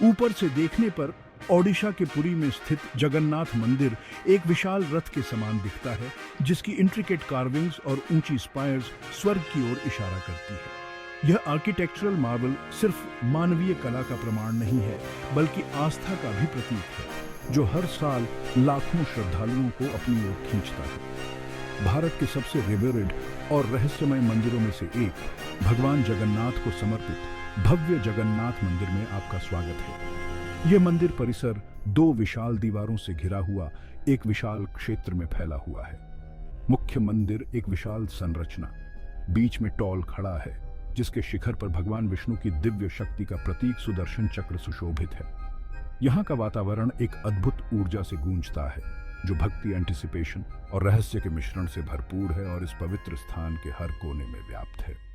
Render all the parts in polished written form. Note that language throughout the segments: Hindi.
ऊपर से देखने पर ओडिशा के पुरी में स्थित जगन्नाथ मंदिर एक विशाल रथ के समान दिखता है, जिसकी इंट्रिकेट कार्विंग्स और ऊंची स्पायर्स स्वर्ग की ओर इशारा करती है। यह आर्किटेक्चरल मार्वल सिर्फ मानवीय कला का प्रमाण नहीं है, बल्कि आस्था का भी प्रतीक है, जो हर साल लाखों श्रद्धालुओं को अपनी ओर खींचता है। भारत के सबसे रिवेरेड और रहस्यमय मंदिरों में से एक भगवान जगन्नाथ को समर्पित भव्य जगन्नाथ मंदिर में आपका स्वागत है। यह मंदिर परिसर दो विशाल दीवारों से घिरा हुआ एक विशाल क्षेत्र में फैला हुआ है। मुख्य मंदिर एक विशाल संरचना बीच में टॉल खड़ा है, जिसके शिखर पर भगवान विष्णु की दिव्य शक्ति का प्रतीक सुदर्शन चक्र सुशोभित है। यहाँ का वातावरण एक अद्भुत ऊर्जा से गूंजता है, जो भक्ति, एंटिसिपेशन और रहस्य के मिश्रण से भरपूर है और इस पवित्र स्थान के हर कोने में व्याप्त है।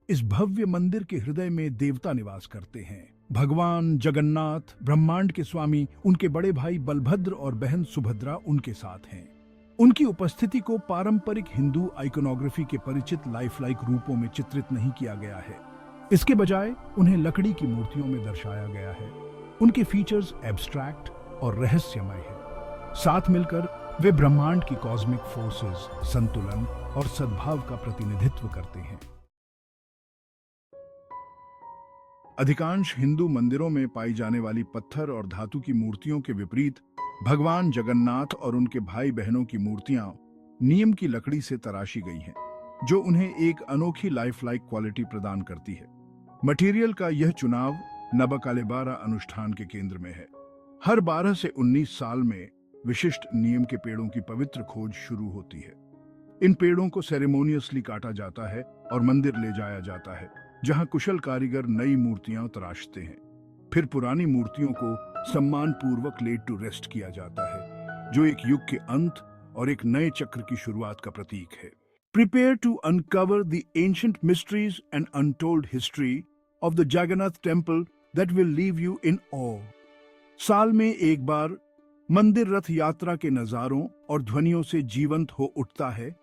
इस भव्य मंदिर के हृदय में देवता निवास करते हैं। भगवान जगन्नाथ ब्रह्मांड के स्वामी, उनके बड़े भाई बलभद्र और बहन सुभद्रा उनके साथ हैं। उनकी उपस्थिति को पारंपरिक हिंदू आइकोनोग्राफी के परिचित लाइफलाइक रूपों में चित्रित नहीं किया गया है। इसके बजाय उन्हें लकड़ी की मूर्तियों में दर्शाया गया है। उनके फीचर्स एब्स्ट्रैक्ट और रहस्यमय हैं। साथ मिलकर वे ब्रह्मांड की कॉस्मिक फोर्सेस, संतुलन और सद्भाव का प्रतिनिधित्व करते हैं। अधिकांश हिंदू मंदिरों में पाई जाने वाली पत्थर और धातु की मूर्तियों के विपरीत भगवान जगन्नाथ और उनके भाई बहनों की मूर्तियां नीम की लकड़ी से तराशी गई हैं, जो उन्हें एक अनोखी लाइफ-लाइक क्वालिटी प्रदान करती है। मटेरियल का यह चुनाव नबकालेबारा अनुष्ठान के केंद्र में है। हर 12 से 19 साल में विशिष्ट नीम के पेड़ों की पवित्र खोज शुरू होती है। इन पेड़ों को सेरेमोनियसली काटा जाता है और मंदिर ले जाया जाता है, जहां कुशल कारीगर नई मूर्तियां तराशते हैं। फिर पुरानी मूर्तियों को सम्मानपूर्वक लेड टू रेस्ट किया जाता है, जो एक युग के अंत और एक नए चक्र की शुरुआत का प्रतीक है। Prepare to uncover the ancient mysteries and untold history of the Jagannath temple that will leave you in awe. साल में एक बार मंदिर रथ यात्रा के नजारों और ध्वनियों से जीवंत हो उठता है।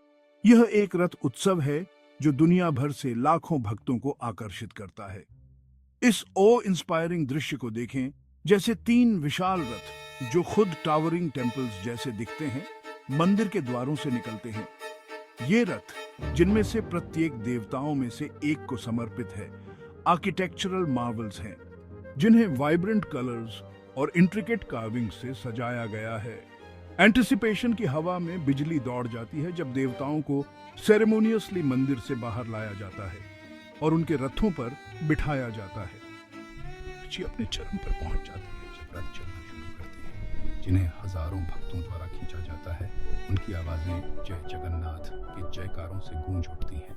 यह एक रथ उत्सव है जो दुनिया भर से लाखों भक्तों को आकर्षित करता है। इस ओ इंस्पायरिंग दृश्य को देखें, जैसे 3 विशाल रथ जो खुद टावरिंग टेम्पल्स जैसे दिखते हैं, मंदिर के द्वारों से निकलते हैं। ये रथ, जिनमें से प्रत्येक देवताओं में से एक को समर्पित है, आर्किटेक्चरल मार्वल्स हैं, जिन्हें वाइब्रेंट कलर्स और इंट्रिकेट कार्विंग से सजाया गया है। एंटिसिपेशन की हवा में बिजली दौड़ जाती है जब देवताओं को सेरेमोनियसली मंदिर से बाहर लाया जाता है और उनके रथों पर बिठाया जाता है। रुचि अपने चरम पर पहुंच जाती है जब रथ चलना शुरू करते हैं, जिन्हें हजारों भक्तों द्वारा खींचा जाता है। उनकी आवाजें जय जगन्नाथ के जयकारों से गूंज उठती हैं।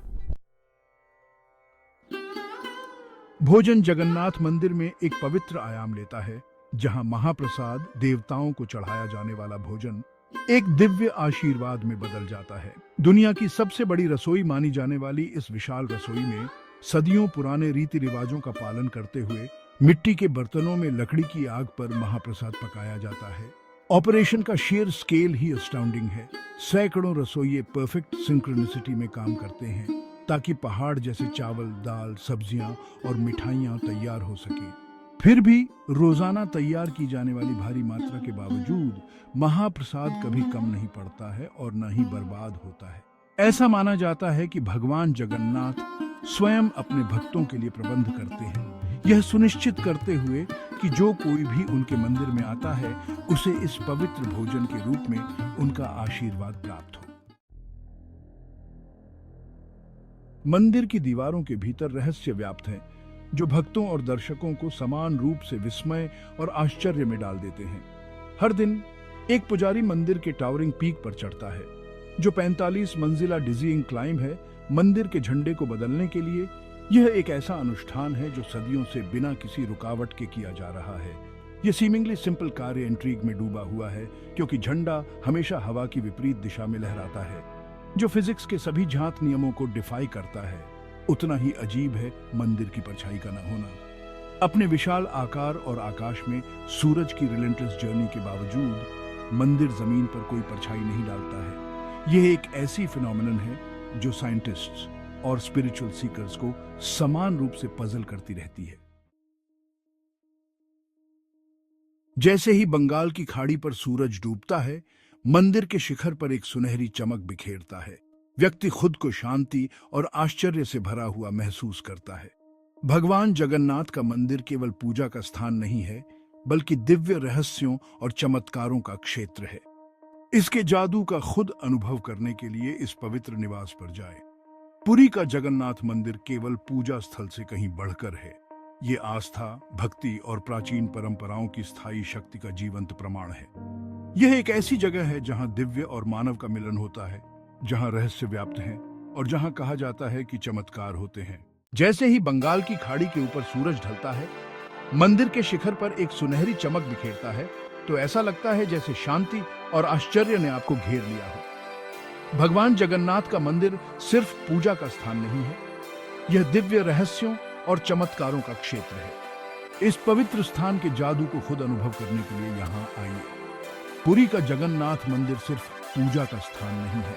भोजन जगन्नाथ मंदिर में एक पवित्र आयाम लेता है, जहां महाप्रसाद, देवताओं को चढ़ाया जाने वाला भोजन, एक दिव्य आशीर्वाद में बदल जाता है। दुनिया की सबसे बड़ी रसोई मानी जाने वाली इस विशाल रसोई में सदियों पुराने रीति रिवाजों का पालन करते हुए मिट्टी के बर्तनों में लकड़ी की आग पर महाप्रसाद पकाया जाता है। ऑपरेशन का शेयर स्केल ही अस्टाउंडिंग है। सैकड़ों रसोइये परफेक्ट सिंक्रोनिसिटी में काम करते हैं ताकि पहाड़ जैसे चावल, दाल, सब्जियां और मिठाइयां तैयार हो सके। फिर भी रोजाना तैयार की जाने वाली भारी मात्रा के बावजूद महाप्रसाद कभी कम नहीं पड़ता है और न ही बर्बाद होता है। ऐसा माना जाता है कि भगवान जगन्नाथ स्वयं अपने भक्तों के लिए प्रबंध करते हैं, यह सुनिश्चित करते हुए कि जो कोई भी उनके मंदिर में आता है, उसे इस पवित्र भोजन के रूप में उनका आशीर्वाद प्राप्त हो। मंदिर की दीवारों के भीतर रहस्य व्याप्त है, जो भक्तों और दर्शकों को समान रूप से विस्मय और आश्चर्य में डाल देते हैं। हर दिन एक पुजारी मंदिर के टावरिंग पीक पर चढ़ता है, जो 45 मंजिला डिजीइंग क्लाइंब है। मंदिर के झंडे को बदलने के लिए यह एक ऐसा अनुष्ठान है जो सदियों से बिना किसी रुकावट के किया जा रहा है। यह सीमिंगली सिंपल कार्य इंट्रीग में डूबा हुआ है, क्योंकि झंडा हमेशा हवा की विपरीत दिशा में लहराता है, जो फिजिक्स के सभी ज्ञात नियमों को डिफाई करता है। उतना ही अजीब है मंदिर की परछाई का न होना। अपने विशाल आकार और आकाश में सूरज की रिलेंटलेस जर्नी के बावजूद मंदिर जमीन पर कोई परछाई नहीं डालता है। यह एक ऐसी फिनोमिनन है जो साइंटिस्ट्स, और स्पिरिचुअल सीकर्स को समान रूप से पजल करती रहती है। जैसे ही बंगाल की खाड़ी पर सूरज डूबता है, मंदिर के शिखर पर एक सुनहरी चमक बिखेरता है। व्यक्ति खुद को शांति और आश्चर्य से भरा हुआ महसूस करता है। भगवान जगन्नाथ का मंदिर केवल पूजा का स्थान नहीं है, बल्कि दिव्य रहस्यों और चमत्कारों का क्षेत्र है। इसके जादू का खुद अनुभव करने के लिए इस पवित्र निवास पर जाएं। पुरी का जगन्नाथ मंदिर केवल पूजा स्थल से कहीं बढ़कर है। ये आस्था, भक्ति और प्राचीन परंपराओं की स्थायी शक्ति का जीवंत प्रमाण है। यह एक ऐसी जगह है जहां दिव्य और मानव का मिलन होता है, जहां रहस्य व्याप्त हैं और जहां कहा जाता है कि चमत्कार होते हैं। जैसे ही बंगाल की खाड़ी के ऊपर सूरज ढलता है, मंदिर के शिखर पर एक सुनहरी चमक बिखेरता है, तो ऐसा लगता है जैसे शांति और आश्चर्य ने आपको घेर लिया हो। भगवान जगन्नाथ का मंदिर सिर्फ पूजा का स्थान नहीं है, यह दिव्य रहस्यों और चमत्कारों का क्षेत्र है। इस पवित्र स्थान के जादू को खुद अनुभव करने के लिए यहाँ आइए। पुरी का जगन्नाथ मंदिर सिर्फ पूजा का स्थान नहीं है,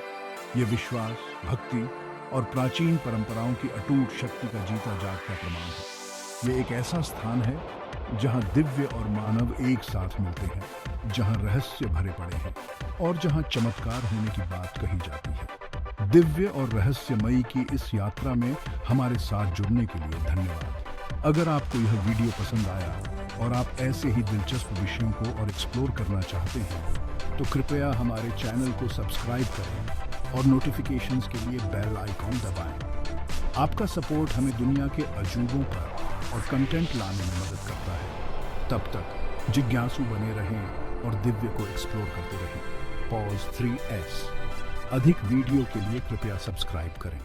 यह विश्वास, भक्ति और प्राचीन परंपराओं की अटूट शक्ति का जीता जागता प्रमाण है। यह एक ऐसा स्थान है जहां दिव्य और मानव एक साथ मिलते हैं, जहां रहस्य भरे पड़े हैं और जहां चमत्कार होने की बात कही जाती है। दिव्य और रहस्यमयी की इस यात्रा में हमारे साथ जुड़ने के लिए धन्यवाद। अगर आपको यह वीडियो पसंद आया और आप ऐसे ही दिलचस्प विषयों को और एक्सप्लोर करना चाहते हैं, तो कृपया हमारे चैनल को सब्सक्राइब करें और नोटिफिकेशंस के लिए बेल आइकॉन दबाएं। आपका सपोर्ट हमें दुनिया के अजूबों पर और कंटेंट लाने में मदद करता है। तब तक जिज्ञासु बने रहें और दिव्य को एक्सप्लोर करते रहें। Pause 3S। अधिक वीडियो के लिए कृपया सब्सक्राइब करें।